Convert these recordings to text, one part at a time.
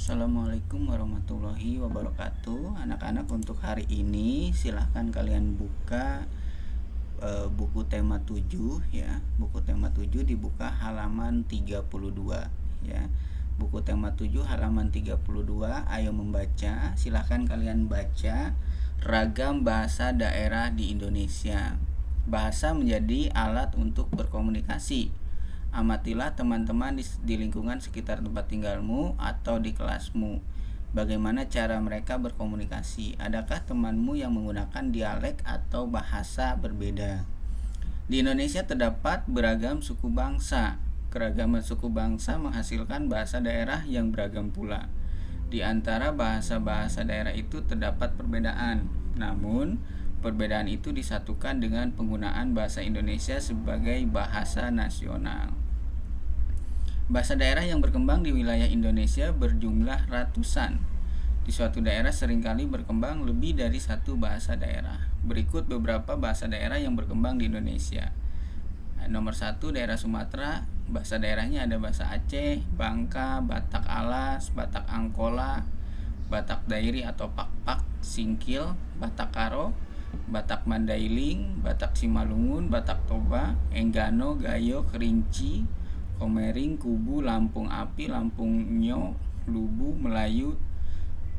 Assalamualaikum warahmatullahi wabarakatuh. Anak-anak, untuk hari ini silahkan kalian buka buku tema 7 ya. Buku tema 7 dibuka halaman 32 ya. Buku tema 7 halaman 32. Ayo membaca. Silahkan kalian baca ragam bahasa daerah di Indonesia. Bahasa menjadi alat untuk berkomunikasi. Amatilah teman-teman di lingkungan sekitar tempat tinggalmu atau di kelasmu. Bagaimana cara mereka berkomunikasi? Adakah temanmu yang menggunakan dialek atau bahasa berbeda? Di Indonesia terdapat beragam suku bangsa. Keragaman suku bangsa menghasilkan bahasa daerah yang beragam pula. Di antara bahasa-bahasa daerah itu terdapat perbedaan. Namun, perbedaan itu disatukan dengan penggunaan bahasa Indonesia sebagai bahasa nasional. Bahasa daerah yang berkembang di wilayah Indonesia berjumlah ratusan. Di suatu daerah seringkali berkembang lebih dari satu bahasa daerah. Berikut beberapa bahasa daerah yang berkembang di Indonesia. Nomor 1, daerah Sumatera. Bahasa daerahnya ada bahasa Aceh, Bangka, Batak Alas, Batak Angkola, Batak Dairi atau Pakpak, Singkil, Batak Karo, Batak Mandailing, Batak Simalungun, Batak Toba, Enggano, Gayo, Kerinci, Komering, Kubu, Lampung Api, Lampung Nyo, Lubu, Melayu,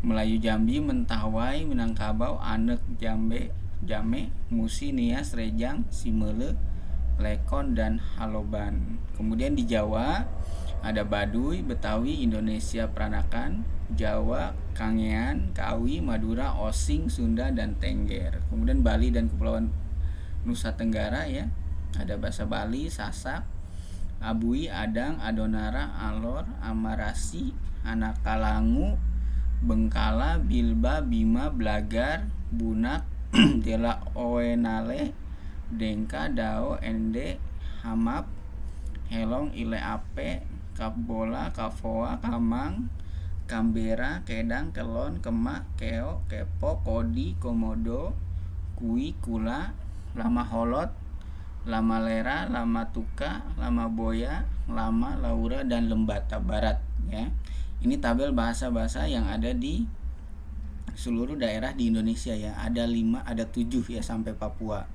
Melayu Jambi, Mentawai, Minangkabau, Anek, Jame, Musi, Nias, Rejang, Simele, Lekon, dan Haloban. Kemudian di Jawa ada Baduy, Betawi, Indonesia Peranakan, Jawa, Kangean, Kawi, Madura, Osing, Sunda, dan Tengger. Kemudian Bali dan Kepulauan Nusa Tenggara ya, ada bahasa Bali, Sasak, Abui, Adang, Adonara, Alor, Amarasi, Anakalangu, Bengkala, Bilba, Bima, Blagar, Bunak, Dela Oenale, Dengka, Dao, Ende, Hamap, Helong, Ile Ape, Kapbola, Kafoa, Kamang, Kambera, Kedang, Kelon, Kemak, Keo, Kepo, Kodi, Komodo, Kui, Kula, Lama Holot, Lama Lera, Lama Tuka, Lama Boya, Lama, Laura, dan Lembata Barat ya. Ini tabel bahasa-bahasa yang ada di seluruh daerah di Indonesia ya. Ada 7 ya sampai Papua.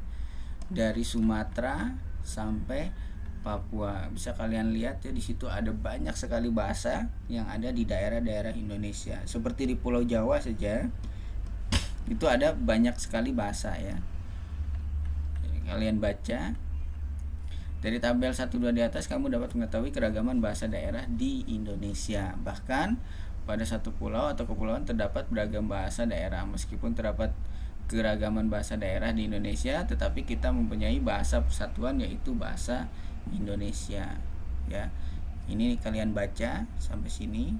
Dari Sumatera sampai Papua. Bisa kalian lihat ya, di situ ada banyak sekali bahasa yang ada di daerah-daerah Indonesia. Seperti di Pulau Jawa saja itu ada banyak sekali bahasa ya. Kalian baca dari tabel 1 2 di atas, kamu dapat mengetahui keragaman bahasa daerah di Indonesia. Bahkan pada satu pulau atau kepulauan terdapat beragam bahasa daerah. Meskipun terdapat keragaman bahasa daerah di Indonesia, tetapi kita mempunyai bahasa persatuan yaitu bahasa Indonesia ya. Ini kalian baca sampai sini.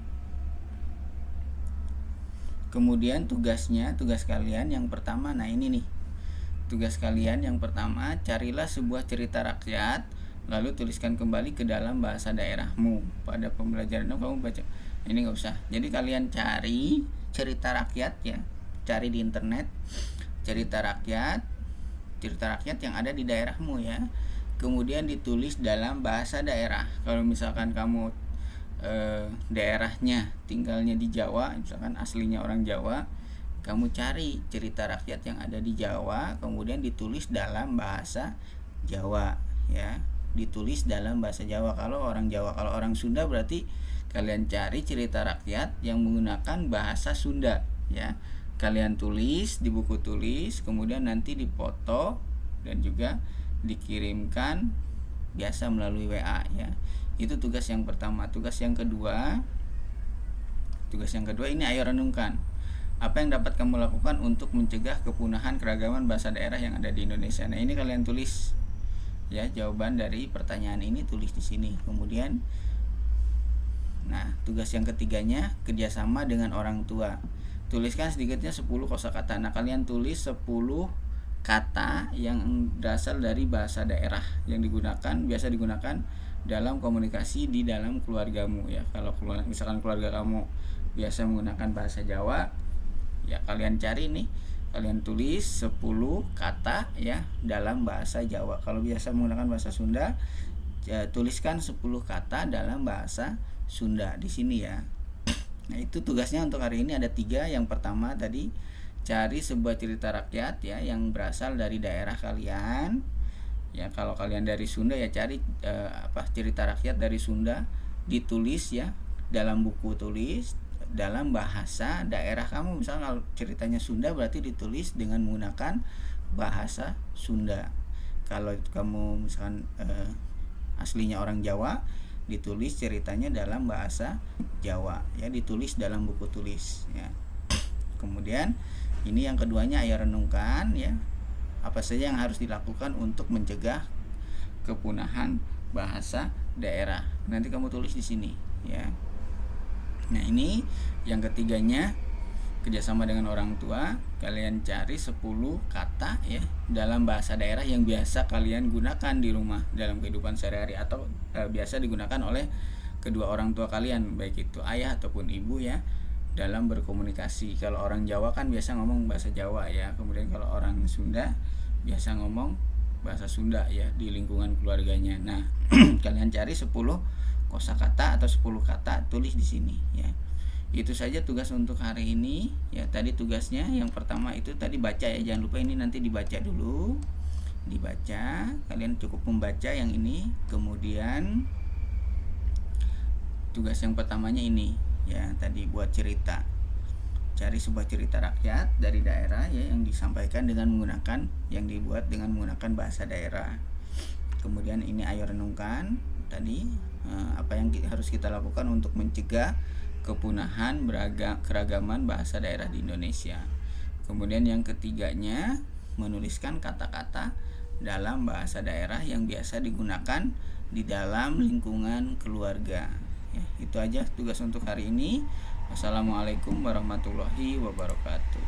Kemudian tugas kalian yang pertama, nah ini nih. Tugas kalian yang pertama, carilah sebuah cerita rakyat, lalu tuliskan kembali ke dalam bahasa daerahmu. Pada pembelajaran kamu baca. Ini nggak usah. Jadi kalian cari cerita rakyat ya, cari di internet cerita rakyat yang ada di daerahmu ya. Kemudian ditulis dalam bahasa daerah. Kalau misalkan kamu daerahnya tinggalnya di Jawa, misalkan aslinya orang Jawa, kamu cari cerita rakyat yang ada di Jawa, kemudian ditulis dalam bahasa Jawa ya. Ditulis dalam bahasa Jawa kalau orang Jawa. Kalau orang Sunda berarti kalian cari cerita rakyat yang menggunakan bahasa Sunda ya. Kalian tulis di buku tulis, kemudian nanti dipoto dan juga dikirimkan biasa melalui WA ya. Itu tugas yang pertama. Tugas yang kedua ini ayo renungkan. Apa yang dapat kamu lakukan untuk mencegah kepunahan keragaman bahasa daerah yang ada di Indonesia? Nah, ini kalian tulis ya, jawaban dari pertanyaan ini tulis di sini. Kemudian nah, tugas yang ketiganya, kerjasama dengan orang tua. Tuliskan sedikitnya 10 kosakata. Nah, kalian tulis 10 kata yang berasal dari bahasa daerah yang biasa digunakan dalam komunikasi di dalam keluargamu ya. Kalau misalkan keluarga kamu biasa menggunakan bahasa Jawa, ya kalian cari nih, kalian tulis 10 kata ya dalam bahasa Jawa. Kalau biasa menggunakan bahasa Sunda, ya, tuliskan 10 kata dalam bahasa Sunda di sini ya. Nah, itu tugasnya untuk hari ini ada 3. Yang pertama tadi, cari sebuah cerita rakyat ya yang berasal dari daerah kalian. Ya, kalau kalian dari Sunda ya cari cerita rakyat dari Sunda, ditulis ya dalam buku tulis dalam bahasa daerah kamu. Misalnya kalau ceritanya Sunda berarti ditulis dengan menggunakan bahasa Sunda. Kalau kamu misalkan aslinya orang Jawa, ditulis ceritanya dalam bahasa Jawa ya, ditulis dalam buku tulis ya. Kemudian ini yang keduanya, ayo renungkan ya apa saja yang harus dilakukan untuk mencegah kepunahan bahasa daerah. Nanti kamu tulis di sini ya. Nah, ini yang ketiganya, kerjasama dengan orang tua, kalian cari 10 kata ya dalam bahasa daerah yang biasa kalian gunakan di rumah dalam kehidupan sehari-hari atau biasa digunakan oleh kedua orang tua kalian, baik itu ayah ataupun ibu ya, dalam berkomunikasi. Kalau orang Jawa kan biasa ngomong bahasa Jawa ya, kemudian kalau orang Sunda biasa ngomong bahasa Sunda ya di lingkungan keluarganya. Nah, kalian cari 10 kosakata atau 10 kata, tulis di sini ya. Itu saja tugas untuk hari ini ya. Tadi tugasnya yang pertama itu tadi baca ya, jangan lupa ini nanti dibaca dulu, dibaca, kalian cukup membaca yang ini. Kemudian tugas yang pertamanya ini ya, tadi buat cerita, cari sebuah cerita rakyat dari daerah ya yang disampaikan dengan menggunakan, yang dibuat dengan menggunakan bahasa daerah. Kemudian ini ayo renungkan tadi apa yang harus kita lakukan untuk mencegah kepunahan keragaman bahasa daerah di Indonesia. Kemudian yang ketiganya, menuliskan kata-kata dalam bahasa daerah yang biasa digunakan di dalam lingkungan keluarga ya. Itu aja tugas untuk hari ini. Wassalamualaikum warahmatullahi wabarakatuh.